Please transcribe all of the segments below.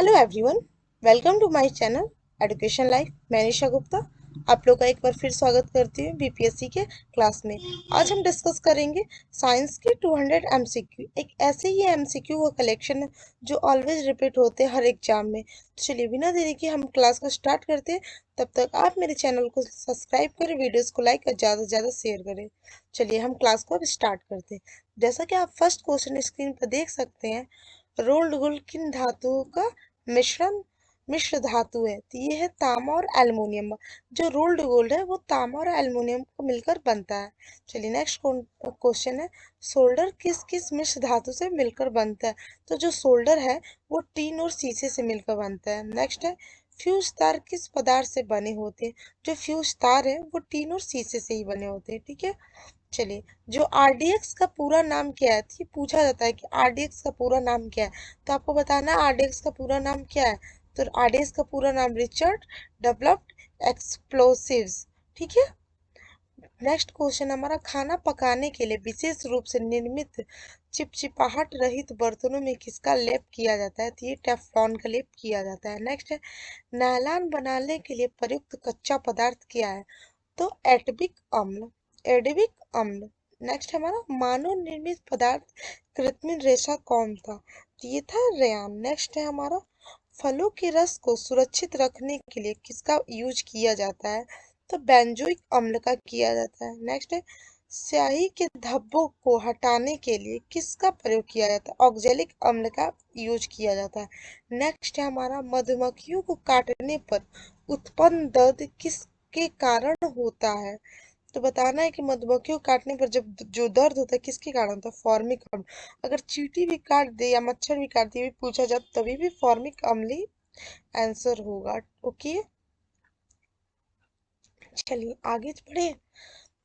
Hello everyone, welcome to my channel education life. मैं निशा गुप्ता आप लोग का एक बार फिर स्वागत करती हूँ बीपीएससी के क्लास में। आज हम डिस्कस करेंगे साइंस के 200 एमसीक्यू। एक ऐसे ही एमसीक्यू का कलेक्शन है जो ऑलवेज रिपीट होते हैं हर एग्जाम में। तो चलिए बिना देरी के हम क्लास को स्टार्ट करते हैं। तब तक आप मेरे चैनल को सब्सक्राइब करें, वीडियोज़ को लाइक और ज़्यादा से ज़्यादा शेयर करें। चलिए हम क्लास को अब स्टार्ट करते हैं। जैसा कि आप फर्स्ट क्वेश्चन स्क्रीन पर देख सकते हैं, रोल्ड गोल्ड किन धातुओं का मिश्रण मिश्र धातु है? तो ये है तांबा और एल्युमिनियम। जो रोल्ड गोल्ड है वो तांबा और एल्युमिनियम को मिलकर बनता है। चलिए नेक्स्ट क्वेश्चन है, सोल्डर किस किस मिश्र धातु से मिलकर बनता है? तो जो सोल्डर है वो टीन और शीशे से मिलकर बनता है। नेक्स्ट है, फ्यूज तार किस पदार्थ से बने होते हैं? जो फ्यूज तार है वो टीन और शीशे से ही बने होते हैं। ठीक है। चलिए, जो आरडीएक्स का पूरा नाम क्या है? तो ये पूछा जाता है कि आरडीएक्स का पूरा नाम क्या है, तो आपको बताना है आरडीएक्स का पूरा नाम क्या है। तो आरडीएक्स का पूरा नाम रिचर्ड डेवलप्ड एक्सप्लोसिव्स। ठीक है। नेक्स्ट क्वेश्चन हमारा, खाना पकाने के लिए विशेष रूप से निर्मित चिपचिपाहट रहित बर्तनों में किसका लेप किया जाता है? तो ये टेफ्लॉन का लेप किया जाता है। नेक्स्ट है, नायलॉन बनाने के लिए प्रयुक्त कच्चा पदार्थ क्या है? तो एटबिक अम्ल, एडबिक अम्ल। नेक्स्ट हमारा, मानव निर्मित पदार्थ कृत्रिम रेशा कौन था? तो ये था रेयान। नेक्स्ट है हमारा, फलों के रस को सुरक्षित रखने के लिए किसका यूज किया जाता है? तो बेंजोइक अम्ल का किया जाता है। नेक्स्ट है, स्याही के धब्बों को हटाने के लिए किसका प्रयोग किया जाता है? ऑक्जेलिक अम्ल का यूज किया जाता है। नेक्स्ट है हमारा, मधुमक्खियों को काटने पर उत्पन्न दर्द किसके कारण होता है? तो बताना है कि मधुमक्खियों को काटने पर जब जो दर्द होता है किसके कारण होता है? फॉर्मिक अम्ल। अगर चींटी भी काट दे या मच्छर भी काट दे, ये भी पूछा जाए तभी भी फॉर्मिक अम्ल ही आंसर होगा। ओके, चलिए आगे बढ़े।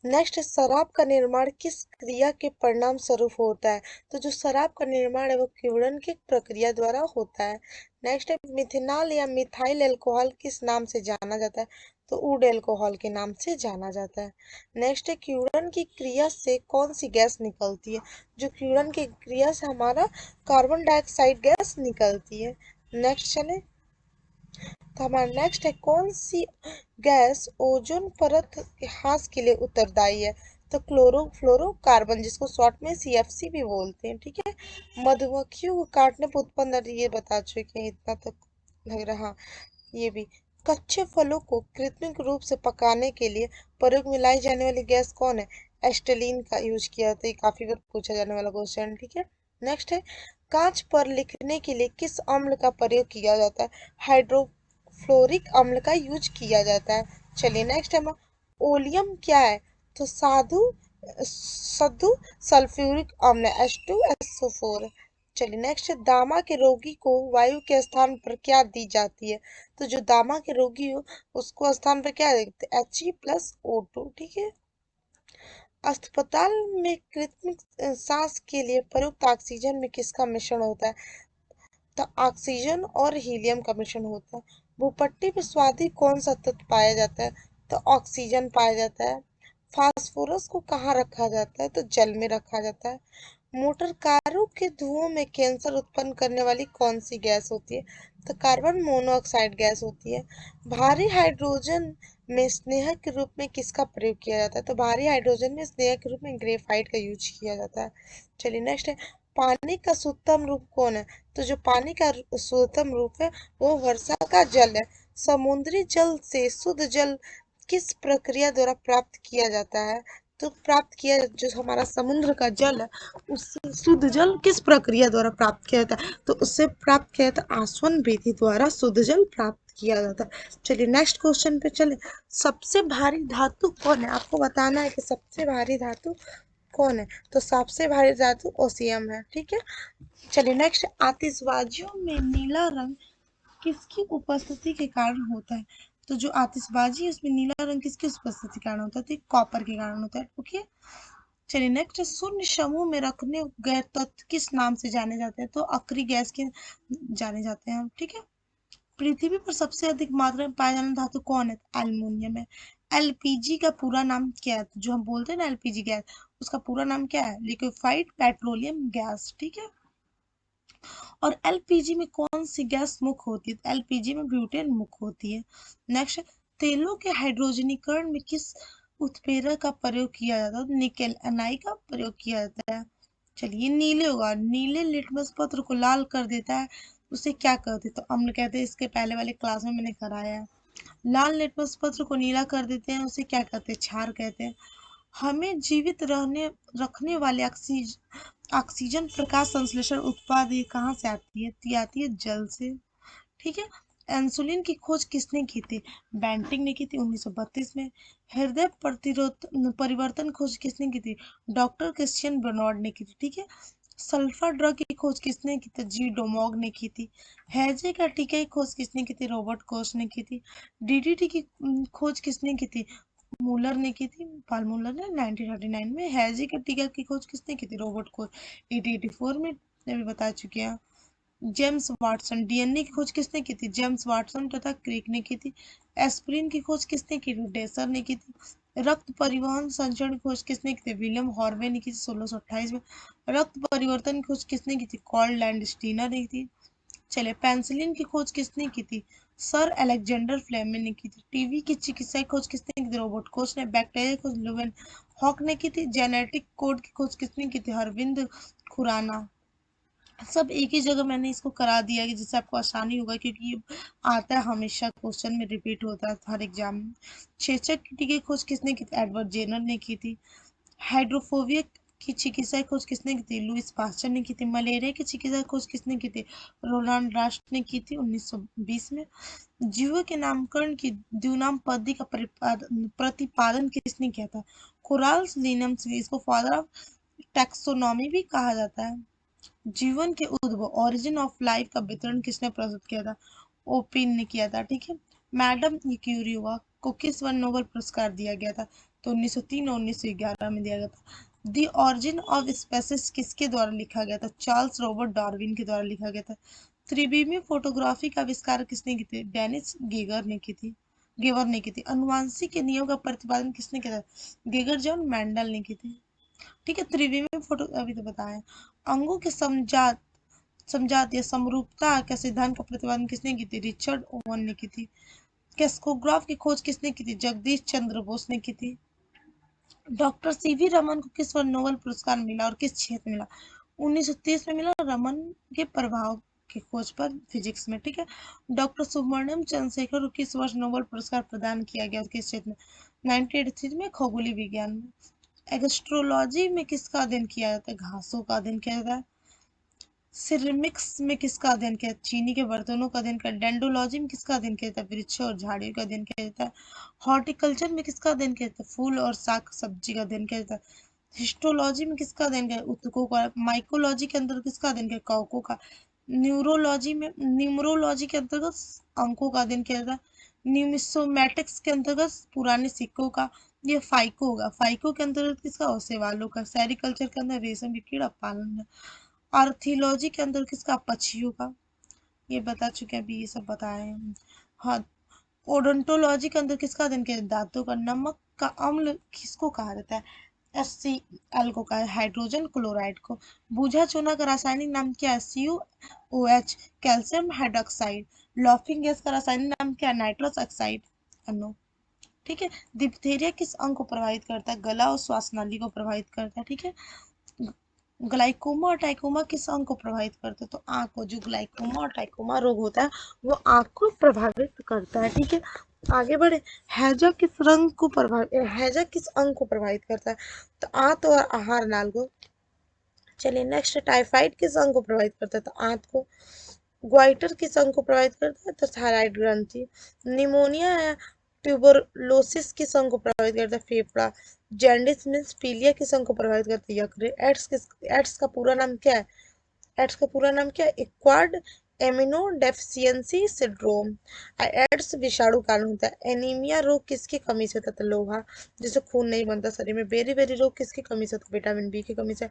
नेक्स्ट, शराब का निर्माण किस क्रिया के परिणाम स्वरूप होता है? तो जो शराब का निर्माण है वो किण्वन की प्रक्रिया द्वारा होता है। नेक्स्ट है, मिथेनॉल या मिथाइल अल्कोहल किस नाम से जाना जाता है? तो वुड अल्कोहल के नाम से जाना जाता है। नेक्स्ट है, किण्वन की क्रिया से कौन सी गैस निकलती है? जो किण्वन की क्रिया से हमारा कार्बन डाइऑक्साइड गैस निकलती है। नेक्स्ट चले, तो हमारा नेक्स्ट है, कौन सी गैस ओजोन परत के ह्रास के लिए उत्तरदायी है? तो क्लोरोफ्लोरोकार्बन, जिसको शॉर्ट में सीएफसी भी बोलते हैं। ठीक है। मधुमक्खियों को काटने पर उत्पन्न दर्द, ये बता चुके हैं, इतना तक लग रहा। हाँ, ये भी। कच्चे फलों को कृत्रिम रूप से पकाने के लिए प्रयोग में लाई जाने वाली गैस कौन है? एस्टेलिन का यूज किया जाता है। ये काफी बार पूछा जाने वाला क्वेश्चन। ठीक है। नेक्स्ट है, कांच पर लिखने के लिए किस अम्ल का प्रयोग किया जाता है? हाइड्रोफ्लोरिक अम्ल का यूज किया जाता है। चलिए नेक्स्ट है, ओलियम क्या है? तो सद्धु सल्फ्यूरिक अम्ल H2SO4। चलिए नेक्स्ट है, दामा के रोगी को वायु के स्थान पर क्या दी जाती है? तो जो दामा के रोगी हो उसको स्थान पर क्या देते हैं? He+O2। ठीक है। अस्पताल में कृत्रिम सांस के लिए प्रयुक्त ऑक्सीजन में किसका मिश्रण होता है? तो ऑक्सीजन और हीलियम का मिश्रण होता है। भूपट्टी पे स्वादी कौन सा तत्व पाया जाता है? तो ऑक्सीजन पाया जाता है। फास्फोरस को कहाँ रखा जाता है? तो जल में रखा जाता है। मोटर कारों के धुओं में कैंसर उत्पन्न करने वाली कौन सी गैस होती है? तो कार्बन मोनोऑक्साइड गैस होती है। भारी हाइड्रोजन में स्नेह के रूप में किसका प्रयोग किया जाता है? तो भारी हाइड्रोजन में स्नेह के रूप में ग्रेफाइट का यूज किया जाता है। चलिए नेक्स्ट है, पानी का शुद्धतम रूप कौन है? तो जो पानी का शुद्धतम रूप है वो वर्षा का जल है। समुद्री जल से शुद्ध जल किस प्रक्रिया द्वारा प्राप्त किया जाता है? तो प्राप्त किया, जो हमारा समुद्र का जल है उससे शुद्ध जल किस प्रक्रिया द्वारा प्राप्त किया जाता है? तो उससे प्राप्त किया जाता है आसवन विधि द्वारा शुद्ध जल प्राप्त किया जाता है। चलिए नेक्स्ट क्वेश्चन पे चले। सबसे भारी धातु कौन है? आपको बताना है कि सबसे भारी धातु कौन है? तो सबसे भारी धातु ओसियम है। ठीक है। चलिए नेक्स्ट, आतिशबाजियों में नीला रंग किसकी उपस्थिति के कारण होता है? तो जो आतिशबाजी है उसमें नीला रंग किसकी उपस्थिति के कारण होता है? तो कॉपर के कारण होता है। ओके। चलिए नेक्स्ट, शून्य समूह में रखने गए तत्व किस नाम से जाने जाते हैं? तो अक्रिय गैस के जाने जाते हैं हम। ठीक है। पृथ्वी पर सबसे अधिक मात्रा में पाया जाने धातु कौन है? एल्युमिनियम है। एलपीजी का पूरा नाम क्या है? तो जो हम बोलते हैं ना एलपीजी गैस, उसका पूरा नाम क्या है? Liquefied petroleum gas. ठीक है। और एलपीजी में कौन सी गैस मुख्य होती है? एलपीजी में ब्यूटेन मुख्य होती है। नेक्स्ट, तेलों के हाइड्रोजनीकरण में किस उत्प्रेरक का प्रयोग किया जाता है? निकेल एनआई का प्रयोग किया जाता है। चलिए, नीले होगा, नीले लिटमस पत्र को लाल कर देता है, उसे क्या कहते हैं? तो अम्ल कहते हैं। इसके पहले वाले क्लास में मैंने कराया है। लाल लिटमस पत्र को नीला कर देते हैं, उसे क्या कहते हैं? क्षार कहते हैं। हमें जीवित रहने रखने वाले ऑक्सीजन प्रकाश संश्लेषण उत्पाद ये कहाँ से आती है? तो ये आती है जल से। ठीक है। इंसुलिन की खोज किसने की थी? बेंटिंग ने की थी 1932 में। हृदय प्रतिरोध परिवर्तन खोज किसने की थी? डॉक्टर क्रिश्चियन बर्नार्ड ने की थी। ठीक है। सल्फर ड्रग की खोज किसने की थी? जी डोमोग ने की थी। हैजे का टीका की खोज किसने की थी? रॉबर्ट कोच ने की थी। डीडीटी की खोज किसने की थी? मूलर ने की थी, पाल मूलर ने 1939 में। हैजे के टीका की खोज किसने की थी? रॉबर्ट कोच 1884 में। अभी बता चुके हैं। जेम्स वाटसन, डीएनए की खोज किसने की थी? जेम्स वाटसन तथा क्रिक ने की थी। एस्पिरिन की खोज किसने की थी? डेसर ने की थी। रक्त परिवहन संचरण की खोज किसने की थी? विलियम हार्वे ने की थी 1628 में। रक्त परिवर्तन की खोज किसने की थी? कार्ल लैंडस्टीनर ने की थी। चलिए, पेंसिलिन की खोज किसने की थी? सर अलेक्जेंडर फ्लेमिंग ने की थी। टीबी की चिकित्सा की खोज किसने की थी? रॉबर्ट कोच ने। बैक्टीरिया की खोज लुवेन हॉक ने की थी। जेनेटिक कोड की खोज किसने की थी? हरविंद खुराना। सब एक ही जगह मैंने इसको करा दिया है, जिससे आपको आसानी होगा, क्योंकि ये आता है हमेशा, क्वेश्चन में रिपीट होता है हर एग्जाम में। चेचक की टीके की खोज किसने की थी? एडवर्ड जेनर ने की थी। हाइड्रोफोबिया की चिकित्सा की खोज किसने की थी? लुइस पास्चर ने की थी। मलेरिया की चिकित्सा की खोज किसने की थी? रोनाल्ड राष्ट्र ने की थी 1920 में। जीवों के नामकरण की द्विनाम पद्धति का प्रतिपादन किसने किया था? कोराल्स लिनम्स। इसको फादर ऑफ टैक्सोनॉमी भी कहा जाता है। जीवन के उद्भव ओरिजिन ऑफ लाइफ का वितरण किसने प्रस्तुत किया था? ओपिन ने किया था। ठीक है। मैडम क्यूरीवा को किस वर्ष नोबेल पुरस्कार दिया गया था? तो 1903 और 1911 में दिया गया था। द ऑरिजिन ऑफ स्पेसिस किसके द्वारा लिखा गया था? चार्ल्स रॉबर्ट डार्विन के द्वारा लिखा गया था। त्रिविमी फोटोग्राफी का आविष्कार किसने की थी? डेनिस गेगर ने की थी। गेवर ने की थी। अनुवांशिक के नियम का प्रतिपादन किसने किया था? गेगर जॉन मैंडल ने की थी। ठीक है। त्रिविमी फोटो अभी तो बताया। अंगों के समजात या समरूपता का सिद्धांत का प्रतिपादन किसने की थी? रिचर्ड ओवन ने की थी। कैस्कोग्राफ की खोज किसने की थी? जगदीश चंद्र बोस ने की थी। डॉक्टर सीवी रमन को किस वर्ष नोबेल पुरस्कार मिला और किस क्षेत्र में मिला? 1930 में मिला, रमन के प्रभाव की खोज पर फिजिक्स में। ठीक है। डॉक्टर सुब्रमण्यम चंद्रशेखर को किस वर्ष नोबेल पुरस्कार प्रदान किया गया और किस क्षेत्र में? 1983 में, खगोलीय विज्ञान में। एस्ट्रोलॉजी में किसका अध्ययन किया जाता है? घासों का अध्ययन किया जाता है। सिरेमिक्स में किसका अध्ययन किया? चीनी के बर्तनों का अध्ययन किया। डेंडोलॉजी में किसका अध्ययन किया जाता है? वृक्षों और झाड़ियों का अध्ययन किया जाता है। हॉर्टिकल्चर में किसका अध्ययन किया जाता है? फूल और साग सब्जी का अध्ययन किया जाता है। हिस्टोलॉजी में किसका अध्ययन किया? ऊतकों का। माइकोलॉजी के अंदर किसका अध्ययन किया? कवकों का। न्यूमरोलॉजी के अंतर्गत अंकों का अध्ययन किया जाता है। न्यूमिसोमेटिक्स के अंतर्गत पुराने सिक्कों का। ये फाइको होगा। फाइको के अंतर्गत किसका? ओसेवालों का। सेरिकल्चर के अंदर रेशम की कीड़ा पालन। आर्थियोलॉजी के अंदर किसका? पक्षियों का। ये बता चुके हैं, अभी ये सब बताए हैं। हाँ। ओडोंटोलॉजी के अंदर किसका अध्ययन किया? दांतों का। नमक का अम्ल किसको कहा जाता है? HCl को कहा है। हाइड्रोजन क्लोराइड को। बूझा चूना का रासायनिक नाम क्या है? CuOH। Calcium hydroxide. Laughing gas का रासायनिक नाम क्या है? Nitrous oxide, NO। ठीक है। डिप्थेरिया किस अंग को प्रभावित करता है? गला और श्वास नाली को प्रभावित करता है। ठीक है। ग्लाइकोमा और टाइकोमा किस अंग को प्रभावित करते हैं? तो आंख को। जो ग्लाइकोमा और टाइकोमा रोग होता है वो आंख को प्रभावित करता है। ठीक है। आगे बढ़े। हैजा किस अंग को प्रभावित करता है? तो आंत और आहार नाल को। चलिए, नेक्स्ट। टाइफाइड किस अंग को प्रभावित करता है? तो आंत को। ग्वाइटर किस अंग को प्रभावित करता है? तो थायराइड ग्रंथि। निमोनिया या ट्यूबरलोसिस किस अंग को प्रभावित करता है? फेफड़ा। जैंडिस मीन्स पीलिया किस अंग को प्रभावित करती है? यकृत। एड्स का पूरा नाम क्या है? एड्स का पूरा नाम क्या है? Acquired amino deficiency syndrome. AIDS विषाणु कारण होता है। एनीमिया रोग किसकी कमी से होता है? तो लोहा, जिससे खून नहीं बनता शरीर में। बेरी बेरी रोग किसकी कमी से होता है? विटामिन बी की कमी से।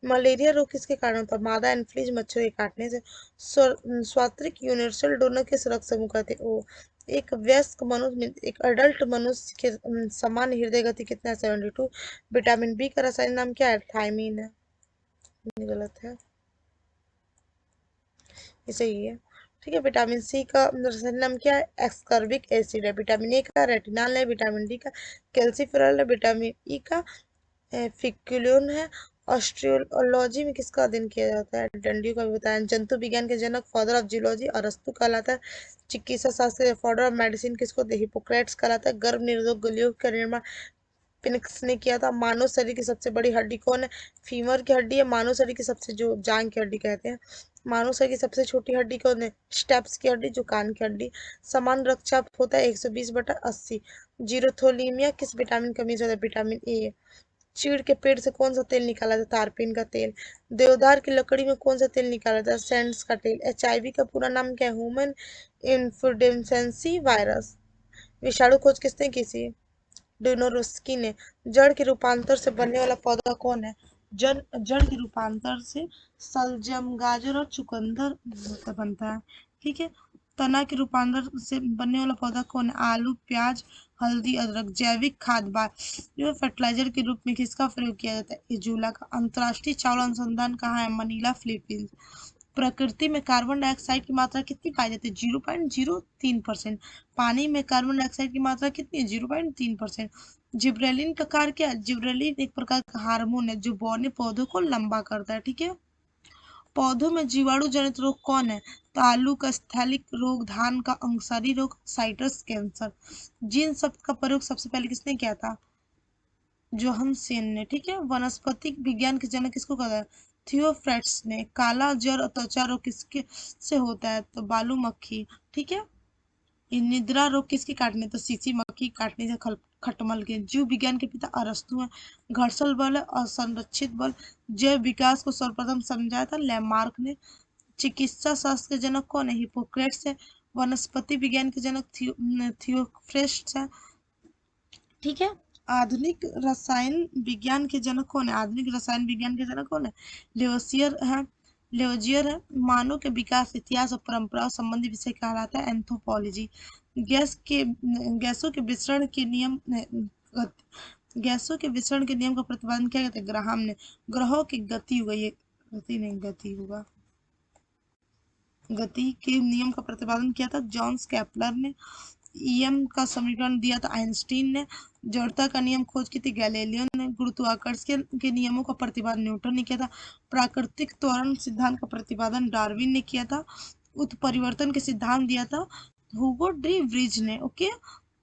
मलेरिया रोग किसके कारण होता है? मादा एनफ्लूएंजा मच्छर के काटने से। स्वात्रिक यूनिवर्सल डोनर किस रक्त समूह का थे? ओ। एक वयस्क मनुष्य, एक अडल्ट मनुष्य के समान हृदय गति कितना है? 72। विटामिन बी का रासायनिक नाम क्या है? थायमीन है। गलत है। ये सही है। ठीक है, विटामिन सी का रासायनिक नाम क्या है? एक्सकर्बिक एसिड है। विटामिन ए का रेटिनॉल है। विटामिन डी का कैल्सीफेरॉल है। विटामिन ई का फिक्युलिन है। ऑस्ट्रियोलॉजी में किसका अध्ययन किया जाता है? डंडियों का भी बताया। जंतु विज्ञान के जनक, फादर ऑफ जियोलॉजी, अरस्तु कहलाता है। चिकित्सा शास्त्र के फादर ऑफ मेडिसिन किसको? हिपोक्रेट्स कहलाता है। गर्भ निरोधक गोलियों का निर्माण फिनिक्स ने किया था। मानव शरीर की सबसे बड़ी हड्डी कौन है? फीमर की हड्डी है। मानव शरीर की सबसे, जो जांग की हड्डी कहते हैं। मानव शरीर की सबसे छोटी हड्डी कौन है? स्टेप्स की हड्डी, जो कान की हड्डी। समान रक्तचाप होता है 120/80। जीरोथोलीमिया किस विटामिन की कमी से होता है? Vitamin A. चीड़ के पेड़ से कौन सा तेल निकाला जाता है? तारपीन का तेल। देवदार की लकड़ी में कौन सा तेल निकाला जाता है? सैंड्स का तेल। एचआईवी का पूरा नाम क्या है? ह्यूमन इन्फ्लुएंसी वायरस। विषाणु खोज किसने की थी? ड्यूनोरोस्की ने। जड़ के रूपांतर से बनने वाला पौधा कौन है? जड़ के रूपांतर से सलजम, गाजर और चुकंदर बनता है। ठीक है। तना के रूपांतर से बनने वाला पौधा कौन है? आलू, प्याज, हल्दी, अदरक। जैविक खाद जो फर्टिलाइजर के रूप में किसका प्रयोग किया जाता है? इजूला का। अंतर्राष्ट्रीय चावल अनुसंधान कहाँ है? Manila, Philippines. प्रकृति में कार्बन डाइऑक्साइड की मात्रा कितनी पाई जाती है? 0.03%। पानी में कार्बन डाइऑक्साइड की मात्रा कितनी है? 0.3%। जिब्रेलिन प्रकार क्या है? जिब्रेलिन एक प्रकार का हार्मोन है जो बौने पौधों को लंबा करता है। ठीक है। पौधों में जीवाणु जनित रोग कौन है? तो आलू का स्थैलिक रोग, धान का अंकुशारी रोग, साइट्रस कैंसर। जीन शब्द का प्रयोग सबसे पहले किसने किया था? जोहनसेन ने। ठीक है। वनस्पति विज्ञान के जनक किसको कहा है? थियोफ्रेट्स ने। काला जर और त्वचा रोग किसके से होता है? तो बालू मक्खी। ठीक है। ये निद्रा रोग किसके काटने? तो सीसी मक्खी काटने से खटमल के। जीव विज्ञान के पिता अरस्तु हैं। घर्षण बल और संरक्षित बल। जैव विकास को सर्वप्रथम समझाया था लैमार्क ने। चिकित्सा शास्त्र के जनक कौन है? हिपोक्रेट्स है। वनस्पति विज्ञान के जनक थियोफ्रेट्स है। ठीक है। आधुनिक रसायन विज्ञान के जनक कौन है? आधुनिक रसायन विज्ञान के जनक कौन है? लेवसियर है। लेवजियर है। मानव के विकास, इतिहास और परंपराओं संबंधी विषय कहलाता है एंथ्रोपोलॉजी। गैसों के विसरण के नियम गैसों के विसरण के नियम का प्रतिपादन किया गया था ग्राहम ने। ग्रहों की गति होगा, ये गति नहीं, गति होगा। गति के नियम का प्रतिपादन किया था जॉन्स केपलर ने। ईएम का समीकरण दिया था आइंस्टीन ने। जड़ता का नियम खोज की थी गैलीलियो ने। गुरुत्वाकर्षण के नियमों का प्रतिपादन न्यूटन ने किया था। प्राकृतिक त्वरण सिद्धांत का प्रतिपादन डार्विन ने किया था। उत्परिवर्तन के सिद्धांत दिया था हुगो डी व्रीज ने। ओके।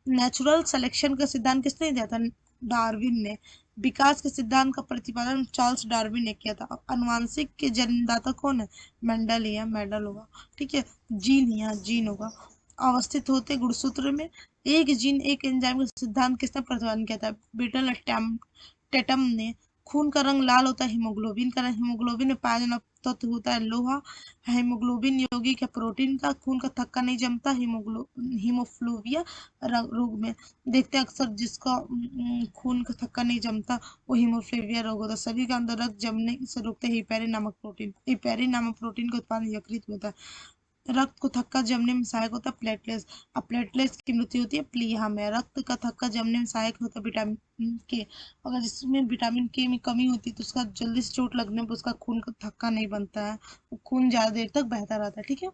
नेचुरल सिलेक्शन का सिद्धांत किसने दिया था? डार्विन ने। विकास के सिद्धांत का प्रतिपादन चार्ल्स डार्विन ने किया था। अनुवांशिक के जन्मदाता कौन है? मेंडल ही है, मेंडल होगा। ठीक है। जीन, यहाँ जीन होगा। अवस्थित होते गुणसूत्र में एक जीन एक एंजाइम का सिद्धांत किसने प्रतिपादन किया था? बीटल टेटम ने। खून का रंग लाल होता है हीमोग्लोबिन का रंग। हीमोग्लोबिन में पाया जाना तत्व होता है लोहा। हीमोग्लोबिन यौगिक है प्रोटीन का। खून का थक्का नहीं जमता हीमोफ्लोबिया रोग में। देखते हैं अक्सर जिसका खून का थक्का नहीं जमता वो हीमोफ्लोबिया रोग होता है। सभी का अंदर रक्त जमने से रोकते हैं हिपेरिन नामक प्रोटीन। हिपेरिन नामक प्रोटीन का उत्पादन यकृत में होता है। रक्त को थक्का जमने में सहायक होता है प्लेटलेट्स। अब प्लेटलेट्स की मृत्यु होती है प्लीहा में। रक्त का थक्का जमने में सहायक होता है विटामिन के। अगर जिसमें विटामिन के में कमी होती है तो उसका जल्दी से चोट लगने पर उसका खून का थक्का नहीं बनता है, खून ज्यादा देर तक बहता रहता है। ठीक है।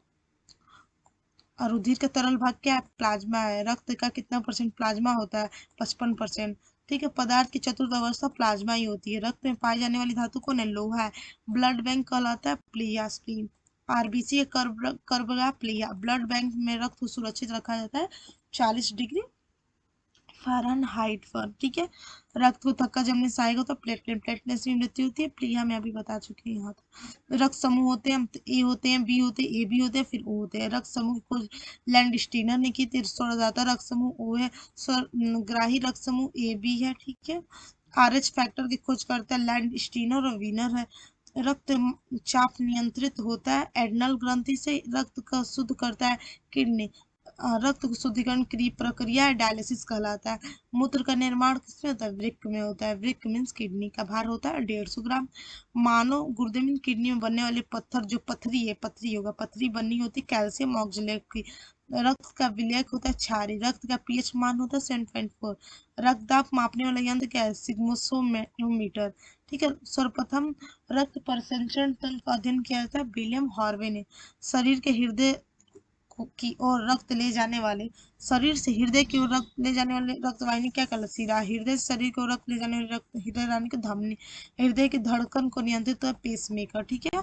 और रुधिर का तरल भाग क्या है? प्लाज्मा है। रक्त का कितना परसेंट प्लाज्मा होता है? 55%। ठीक है। पदार्थ की चतुर्थ अवस्था प्लाज्मा ही होती है। रक्त में पाई जाने वाली धातु कौन है? लोहा है। ब्लड बैंक कहलाता है plea spleen. RBC Karbala plea. Blood bank में रक्त को सुरक्षित रखा जाता है 40 डिग्री फ़ारेनहाइट पर। ठीक है। रक्त को थक्का जमने से आएगा तो प्लेटलेट्स की मृत्यु होती है प्लिहा में, अभी बता चुके हैं। यहाँ तो रक्त समूह होते हैं, ए होते हैं, बी होते हैं, ए बी होते हैं, फिर ओ होते हैं। रक्त समूह की खोज लैंडस्टीनर ने की थी। स्वरदाता रक्त समूह ओ है। ग्राही रक्त समूह ए बी है। ठीक है। आरएच फैक्टर की खोज करता है लैंडस्टीनर और वीनर है। रक्त चाप नियंत्रित होता है एड्रनल ग्रंथि से। रक्त का शुद्ध करता है किडनी। रक्त शुद्धिकरण की प्रक्रिया डायलिसिस कहलाता है। मूत्र का निर्माण किसमें होता है? वृक्क में होता है। वृक्क मीन्स किडनी का भार होता है 150 ग्राम। मानव गुर्दे में किडनी में बनने वाले पत्थर जो पथरी है, पथरी होगा, पथरी बननी होती कैल्शियम ऑक्जेलेट की। रक्त का विलेयक होता है क्षारीय। रक्त का पीएच मान होता है 7.4। रक्तदाब मापने वाला यंत्र क्या है? सिग्मोसोमीटर। ठीक है। सर्वप्रथम रक्त परिसंचरण तंत्र का अध्ययन किया जाता है विलियम हार्वे ने। शरीर के हृदय की ओर रक्त ले जाने वाले, शरीर से हृदय की ओर रक्त ले जाने वाले रक्तवाहिनी क्या कहलाती है? शिरा। हृदय से शरीर की ओर रक्त ले जाने वाली रक्त हृदय रानी की धमनी। हृदय की धड़कन को नियंत्रित है पेसमेकर। ठीक है।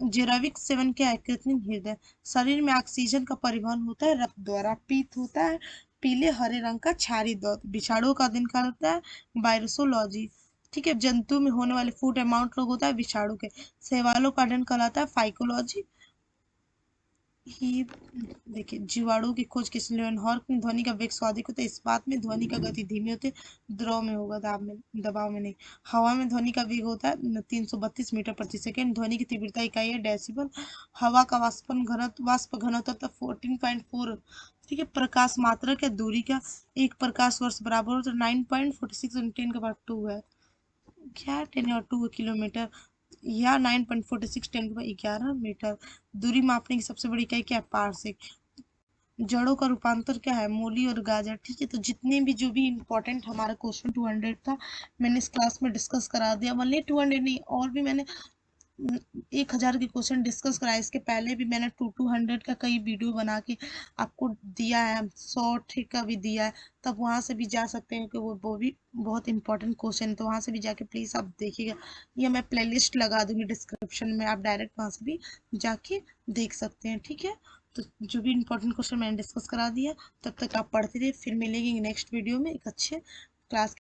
जैविक सेवन क्या है? कृत्रिम हृदय। शरीर में ऑक्सीजन का परिवहन होता है रक्त द्वारा। पीत होता है पीले हरे रंग का क्षारीय द्रव। विषाणु का अध्ययन कहलाता है वायरोसोलॉजी। ठीक है। जंतु में होने वाले फूड अमाउंट रोग होता है विषाणु के। शैवालों का अध्ययन कहलाता है फाइकोलॉजी। ही देखिए, जीवाणु की खोज किसने? लेवेनहॉर्क ने। ध्वनि का वेग स्वाभाविक होता है इस्पात में। ध्वनि का गति धीमी होती है द्रव में होगा, दबाव में नहीं। हवा में ध्वनि का वेग होता है 332 मीटर प्रति सेकेंड। ध्वनि की तीव्रता इकाई है डेसिबल। हवा का वाष्प घनत्व होता है 14.4। ठीक है। प्रकाश मात्रा क्या? दूरी का। एक प्रकाश वर्ष बराबर होता है 9.46 10 का पावर 2 है। क्या 10 और 2 किलोमीटर या 9.46 10 11 मीटर। दूरी मापने की सबसे बड़ी इकाई क्या है? पारसेक। जड़ों का रूपांतर क्या है? मूली और गाजर। ठीक है। तो जितने भी जो भी इम्पोर्टेंट हमारा क्वेश्चन 200 था, मैंने इस क्लास में डिस्कस करा दिया। ओनली 200 नहीं, और भी मैंने 1000 के क्वेश्चन डिस्कस कराए। इसके पहले भी मैंने 200 का कई वीडियो बना के आपको दिया है, 100 का भी दिया है। तब वहां से भी जा सकते हैं कि वो भी बहुत इंपॉर्टेंट क्वेश्चन है, तो वहां से भी जाके प्लीज आप देखिएगा। या मैं प्लेलिस्ट लगा दूंगी डिस्क्रिप्शन में, आप डायरेक्ट वहां से भी जाके देख सकते हैं। ठीक है। तो जो भी इंपॉर्टेंट क्वेश्चन मैंने डिस्कस करा दिया, तब तक आप पढ़ते रहिए। फिर मिलेंगे नेक्स्ट वीडियो में एक अच्छे क्लास